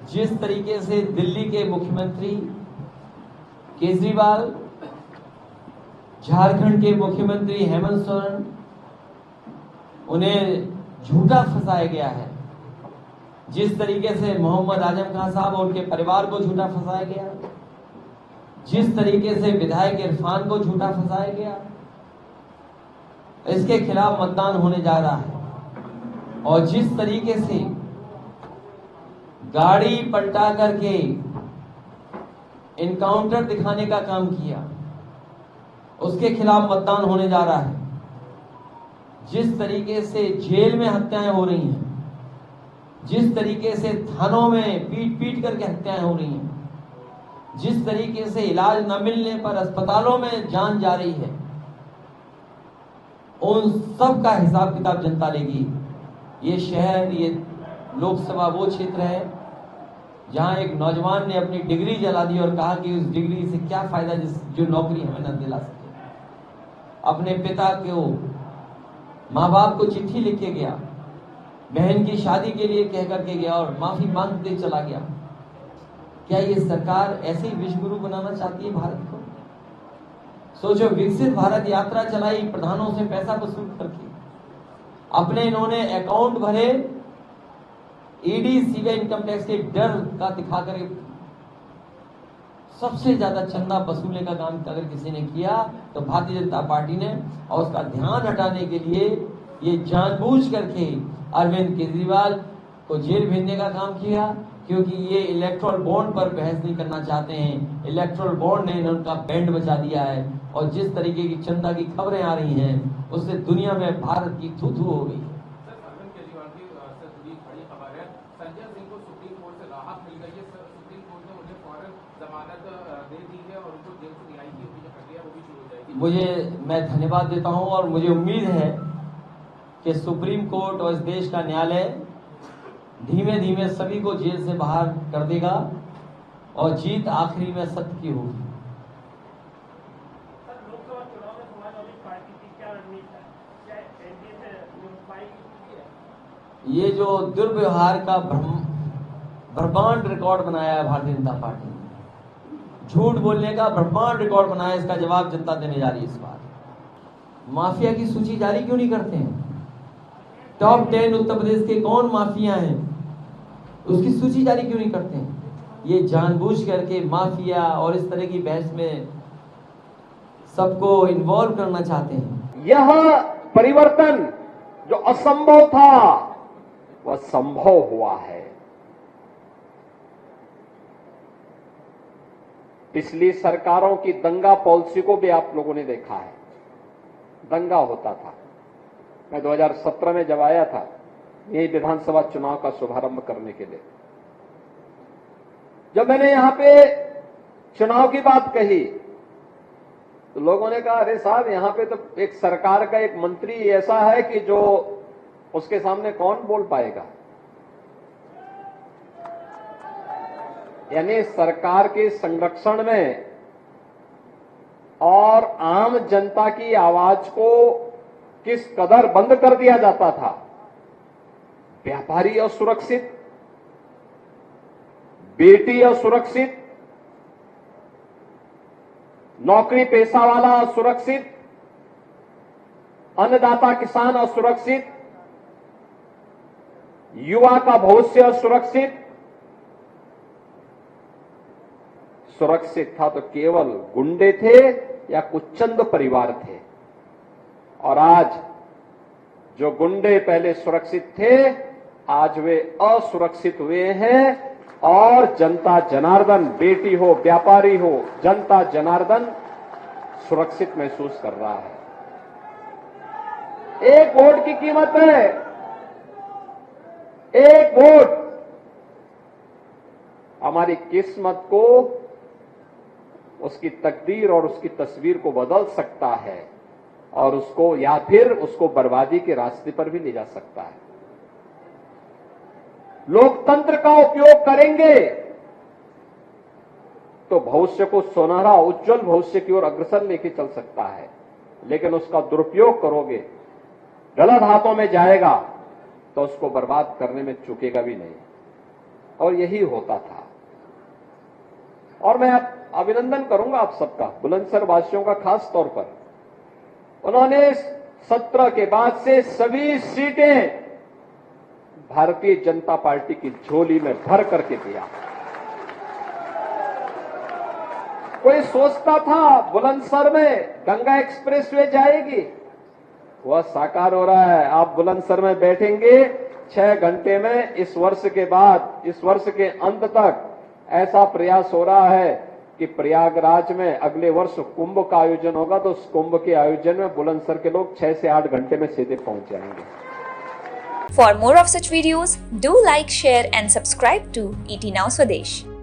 जिस तरीके से दिल्ली के मुख्यमंत्री केजरीवाल, झारखंड के मुख्यमंत्री हेमंत सोरेन, उन्हें झूठा फंसाया गया है, जिस तरीके से मोहम्मद आजम खान साहब और उनके परिवार को झूठा फंसाया गया, जिस तरीके से विधायक इरफान को झूठा फंसाया गया, इसके खिलाफ मतदान होने जा रहा है। और जिस तरीके से गाड़ी पलटा करके इनकाउंटर दिखाने का काम किया, उसके खिलाफ मतदान होने जा रहा है। जिस तरीके से जेल में हत्याएं हो रही हैं, जिस तरीके से थानों में पीट पीट करके हत्याएं हो रही हैं, जिस तरीके से इलाज न मिलने पर अस्पतालों में जान जा रही है, उन सब का हिसाब किताब जनता लेगी। ये शहर, ये लोकसभा वो क्षेत्र है जहां एक नौजवान ने अपनी डिग्री जला दी और कहा कि उस डिग्री से क्या फायदा जो नौकरी हमें न दिला सके। अपने पिता को, माँ बाप को चिट्ठी लिख के गया, बहन की शादी के लिए कह करके गया और माफी मांगते चला गया। क्या ये सरकार ऐसे ही विश्व गुरु बनाना चाहती है भारत को? सोचो, विकसित भारत यात्रा चलाई प्रधानों से पैसा वसूल करके, अपने इन्होंने अकाउंट भरे ईडी सीबीआई इनकम टैक्स के डर का दिखाकर सबसे ज्यादा चंदा वसूलने का काम अगर किसी ने किया तो भारतीय जनता पार्टी ने, और उसका ध्यान हटाने के लिए ये जानबूझ करके अरविंद केजरीवाल को जेल भेजने का काम किया, क्योंकि ये इलेक्ट्रल बॉन्ड पर बहस नहीं करना चाहते हैं। इलेक्ट्रल बॉन्ड ने उनका बैंड बचा दिया है और जिस तरीके की चंदा की खबरें आ रही हैं उससे दुनिया में भारत की थू थू हो गई। अरविंद केजरीवाल की से जुड़ी बड़ी खबर है, संजय सिंह को सुप्रीम कोर्ट से राहत मिल गई है। सुप्रीम कोर्ट ने उन्हें फौरन जमानत दे दी है और उनको जेल से रिहाई की जो प्रक्रिया वो भी शुरू हो जाएगी। मैं धन्यवाद देता हूं और मुझे उम्मीद है कि सुप्रीम कोर्ट और इस देश का न्यायालय धीमे धीमे सभी को जेल से बाहर कर देगा और जीत आखिरी में सत्य की होगी। लोकसभा चुनाव में समाजवादी पार्टी की क्या रणनीति है? क्या एनडीए से पाएगी? ये जो दुर्व्यवहार का ब्रह्मांड रिकॉर्ड बनाया है भारतीय जनता पार्टी ने, झूठ बोलने का ब्रह्मांड रिकॉर्ड बनाया, इसका जवाब जनता देने जा रही है इस बार। माफिया की सूची जारी क्यों नहीं करते हैं? टॉप 10 उत्तर प्रदेश के कौन माफिया हैं, उसकी सूची जारी क्यों नहीं करते हैं? ये जानबूझ करके माफिया और इस तरह की बहस में सबको इन्वॉल्व करना चाहते हैं। यह परिवर्तन जो असंभव था वह संभव हुआ है। पिछली सरकारों की दंगा पॉलिसी को भी आप लोगों ने देखा है, दंगा होता था। मैं 2017 में जब आया था यही विधानसभा चुनाव का शुभारंभ करने के लिए, जब मैंने यहां पे चुनाव की बात कही तो लोगों ने कहा, अरे साहब यहां पे तो एक सरकार का एक मंत्री ऐसा है कि जो उसके सामने कौन बोल पाएगा। यानी सरकार के संरक्षण में और आम जनता की आवाज को किस कदर बंद कर दिया जाता था। व्यापारी असुरक्षित, बेटी असुरक्षित, नौकरी पेशा वाला असुरक्षित, अन्नदाता किसान असुरक्षित, युवा का भविष्य असुरक्षित। सुरक्षित था तो केवल गुंडे थे या कुछ चंद परिवार थे, और आज जो गुंडे पहले सुरक्षित थे आज वे असुरक्षित हुए हैं, और जनता जनार्दन, बेटी हो व्यापारी हो, जनता जनार्दन सुरक्षित महसूस कर रहा है। एक वोट की कीमत है, एक वोट हमारी किस्मत को, उसकी तकदीर और उसकी तस्वीर को बदल सकता है और उसको या फिर उसको बर्बादी के रास्ते पर भी ले जा सकता है। लोकतंत्र का उपयोग करेंगे तो भविष्य को सुनहरा उज्जवल भविष्य की ओर अग्रसर लेके चल सकता है, लेकिन उसका दुरुपयोग करोगे, गलत हाथों में जाएगा तो उसको बर्बाद करने में चूकेगा भी नहीं। और यही होता था। और मैं अभिनंदन करूंगा आप सबका, बुलंदशहर वासियों का खास तौर पर। उन्होंने सत्र के बाद से सभी सीटें भारतीय जनता पार्टी की झोली में भर करके दिया। कोई सोचता था बुलंदशहर में गंगा एक्सप्रेसवे जाएगी, वह साकार हो रहा है। आप बुलंदशहर में बैठेंगे 6 घंटे में। इस वर्ष के बाद, इस वर्ष के अंत तक ऐसा प्रयास हो रहा है कि प्रयागराज में अगले वर्ष कुंभ का आयोजन होगा, तो उस कुंभ के आयोजन में बुलंदशहर के लोग 6 से 8 घंटे में सीधे पहुंच जाएंगे। For more of such videos, do like, share and subscribe to ET Now Swadesh.